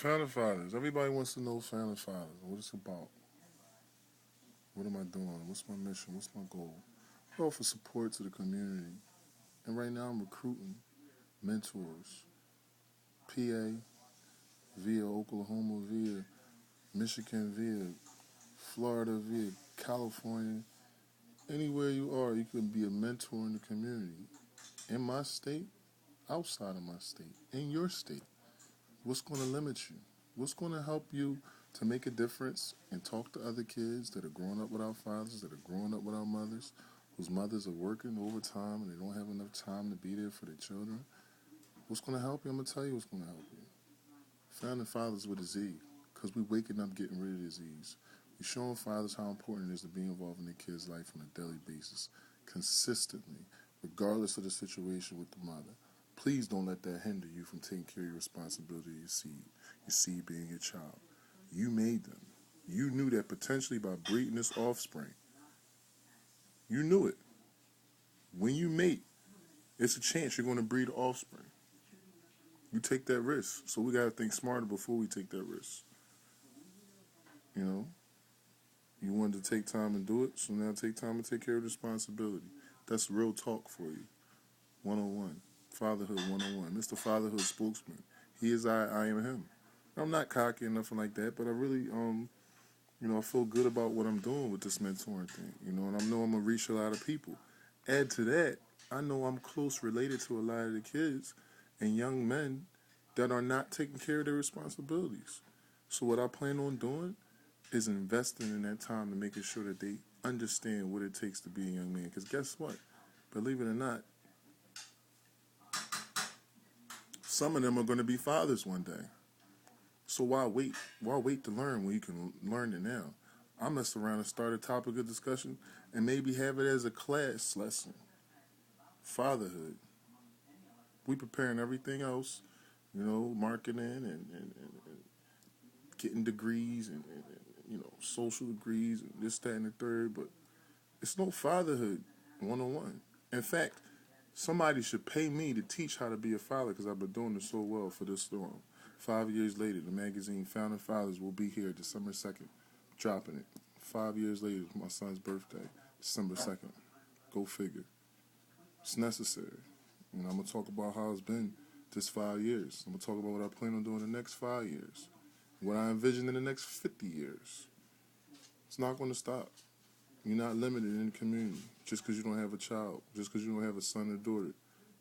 Founding Fathers. Everybody wants to know Founding Fathers. What it's about. What am I doing? What's my mission? What's my goal? I offer support to the community. And right now I'm recruiting mentors. PA, via Oklahoma, via Michigan, via Florida, via California. Anywhere you are, you can be a mentor in the community. In my state, outside of my state, in your state. What's going to limit you? What's going to help you to make a difference and talk to other kids that are growing up without fathers, that are growing up without mothers, whose mothers are working overtime and they don't have enough time to be there for their children? What's going to help you? I'm going to tell you what's going to help you. Founding fathers with a Z, because we're waking up getting rid of disease. We're showing fathers how important it is to be involved in their kids' life on a daily basis, consistently, regardless of the situation with the mother. Please don't let that hinder you from taking care of your responsibility to your seed being your child. You made them. You knew that potentially by breeding this offspring. You knew it. When you mate, it's a chance you're going to breed offspring. You take that risk. So we got to think smarter before we take that risk. You know? You wanted to take time and do it, so now take time and take care of the responsibility. That's real talk for you. 101. Fatherhood 101. Mr. Fatherhood spokesman. He is I am him. I'm not cocky or nothing like that, but I really, I feel good about what I'm doing with this mentoring thing, and I know I'm going to reach a lot of people. Add to that, I know I'm close related to a lot of the kids and young men that are not taking care of their responsibilities. So what I plan on doing is investing in that time to making sure that they understand what it takes to be a young man. Because guess what? Believe it or not, some of them are going to be fathers one day. So why wait? Why wait to learn when you can learn it now? I mess around and start a topic of discussion and maybe have it as a class lesson. Fatherhood. We preparing everything else, marketing and getting degrees and social degrees and this, that, and the third, but it's no fatherhood 101. In fact, somebody should pay me to teach how to be a father because I've been doing it so well for this long. 5 years later, the magazine Founding Fathers will be here December 2nd, dropping it. 5 years later, my son's birthday, December 2nd. Go figure. It's necessary. I'm going to talk about how it's been this 5 years. I'm going to talk about what I plan on doing the next 5 years. What I envision in the next 50 years. It's not going to stop. You're not limited in the community just because you don't have a child, just because you don't have a son or daughter.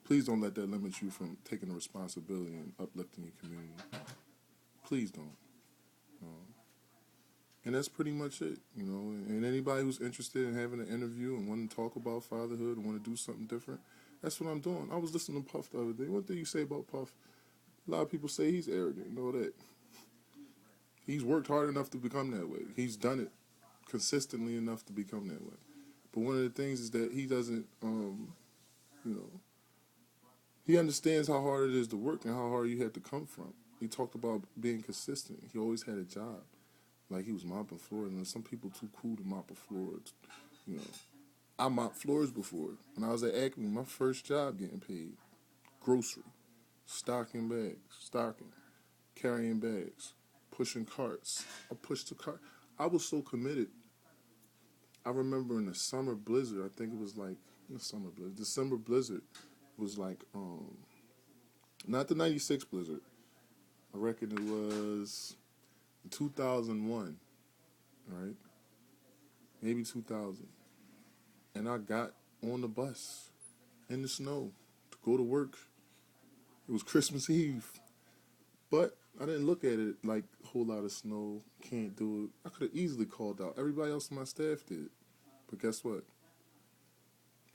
Please don't let that limit you from taking the responsibility and uplifting your community. Please don't. And that's pretty much it, And anybody who's interested in having an interview and wanting to talk about fatherhood and want to do something different, that's what I'm doing. I was listening to Puff the other day. What did you say about Puff? A lot of people say he's arrogant and all that. He's worked hard enough to become that way. He's done it consistently enough to become that way. But one of the things is that he doesn't, he understands how hard it is to work and how hard you have to come from. He talked about being consistent. He always had a job. Like he was mopping floors, and some people too cool to mop a floor. I mopped floors before. When I was at Acme, my first job getting paid. Grocery. Stocking bags. Carrying bags. Pushing carts. I pushed the cart. I was so committed. I remember in the summer blizzard, I think it was like, December blizzard was like, not the 96 blizzard. I reckon it was 2001, right? Maybe 2000. And I got on the bus in the snow to go to work. It was Christmas Eve. But I didn't look at it like a whole lot of snow, can't do it. I could have easily called out. Everybody else on my staff did. But guess what?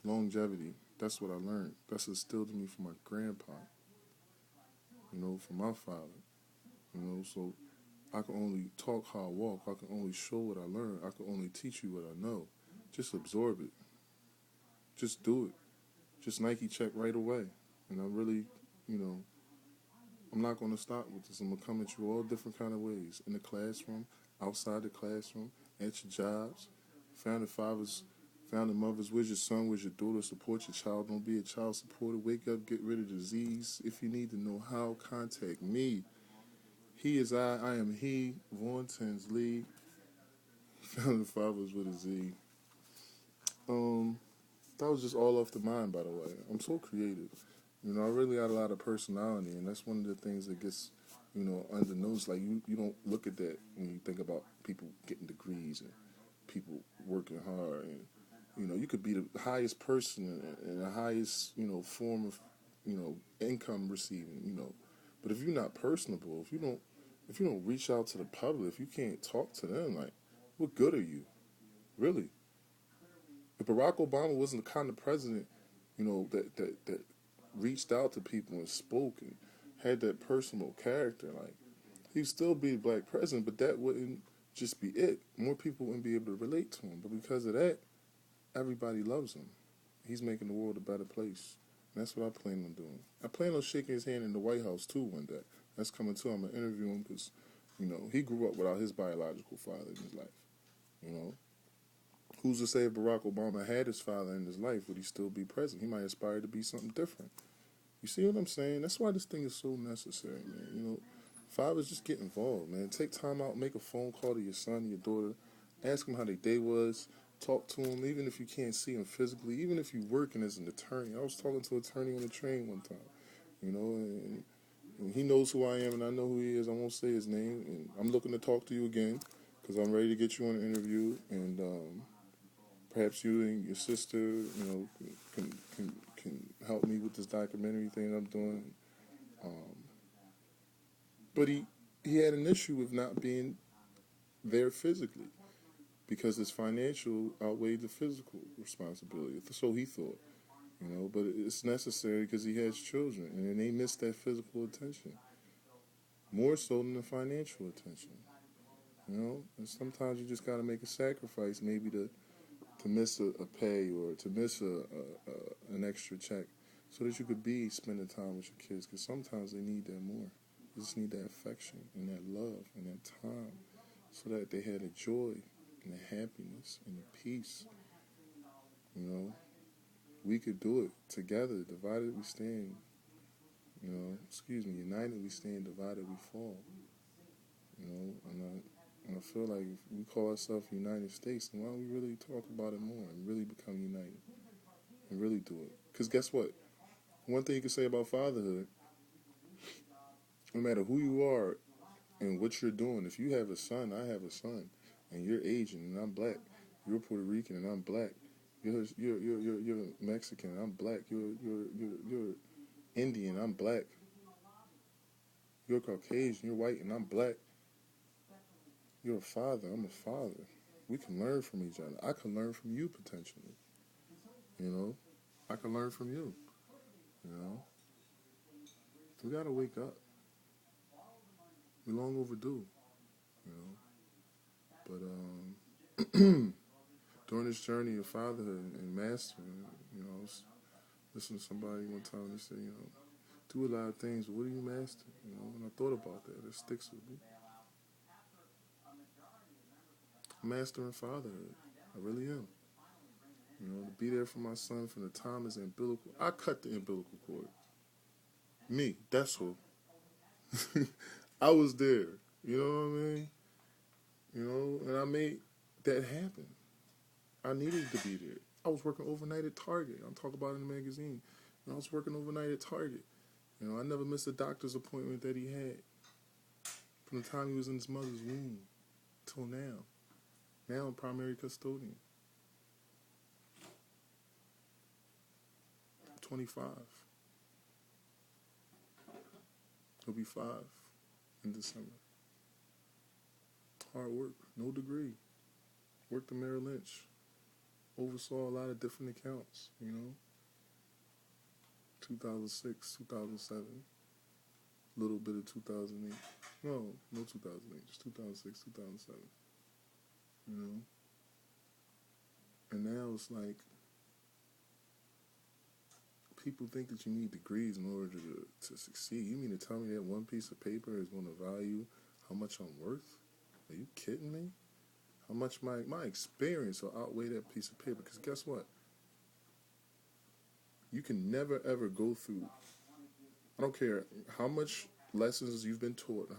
Longevity. That's what I learned. That's instilled in me from my grandpa. From my father. So I can only talk how I walk. I can only show what I learn. I can only teach you what I know. Just absorb it. Just do it. Just Nike check right away. And I really, I'm not going to stop with this. I'm going to come at you all different kind of ways. In the classroom, outside the classroom, at your jobs. Founding fathers, founding mothers, where's your son, where's your daughter? Support your child. Don't be a child supporter. Wake up, get rid of disease. If you need to know how, contact me. He is I am he. Vaughn, Tinsley Fathers with a Z. Um, that was just all off the mind, by the way. I'm so creative. I really got a lot of personality, and that's one of the things that gets, undernoticed. Like you don't look at that when you think about people getting degrees and people working hard, and you could be the highest person and the highest, form of, income receiving, but if you're not personable, if you don't reach out to the public, if you can't talk to them, like, what good are you, really? If Barack Obama wasn't the kind of president, that reached out to people and spoke and had that personal character, like, he'd still be a black president, but that wouldn't just be it. More people wouldn't be able to relate to him. But because of that, everybody loves him. He's making the world a better place. And that's what I plan on doing. I plan on shaking his hand in the White House, too, one day. That's coming, too. I'm going to interview him because, he grew up without his biological father in his life. Who's to say if Barack Obama had his father in his life, would he still be president? He might aspire to be something different. You see what I'm saying? That's why this thing is so necessary, man. Fathers, just get involved, man. Take time out, make a phone call to your son, your daughter, ask them how their day was, talk to them, even if you can't see them physically, even if you're working as an attorney. I was talking to an attorney on the train one time, and he knows who I am, and I know who he is. I won't say his name, and I'm looking to talk to you again because I'm ready to get you on an interview, and perhaps you and your sister, can help me with this documentary thing I'm doing. But he had an issue with not being there physically because his financial outweighed the physical responsibility. So he thought, but it's necessary because he has children, and they miss that physical attention more so than the financial attention. And sometimes you just got to make a sacrifice, maybe to miss a pay or to miss an extra check so that you could be spending time with your kids, because sometimes they need that more. They just need that affection and that love and that time so that they had a joy and a happiness and a peace. We could do it together. Divided we stand. United we stand, divided we fall. And I feel like if we call ourselves United States, then why don't we really talk about it more and really become united and really do it? Because guess what? One thing you can say about fatherhood, no matter who you are and what you're doing, if you have a son, I have a son, and you're Asian and I'm black, you're Puerto Rican and I'm black, you're Mexican and I'm black, you're Indian, I'm black, you're Caucasian, you're white and I'm black, you're a father, I'm a father. We can learn from each other. I can learn from you potentially. I can learn from you. We gotta wake up. We're long overdue. But during this journey of fatherhood and mastering, I was listening to somebody one time and they said, do a lot of things, but what do you master? And I thought about that. It sticks with me. I'm mastering fatherhood. I really am. To be there for my son from the time his umbilical. I cut the umbilical cord. Me, that's who. I was there. You know what I mean? And I made that happen. I needed to be there. I was working overnight at Target. I'm talking about it in the magazine. And I was working overnight at Target. I never missed a doctor's appointment that he had from the time he was in his mother's womb till now. Now I'm primary custodian. I'm 25. He'll be 5 in December. Hard work, no degree. Worked at Merrill Lynch. Oversaw a lot of different accounts, 2006, 2007, a little bit of 2008. No 2008, just 2006, 2007. And now it's like people think that you need degrees in order to succeed. You mean to tell me that one piece of paper is going to value how much I'm worth? Are you kidding me? How much my experience will outweigh that piece of paper? Because guess what? You can never, ever go through, I don't care how much lessons you've been taught,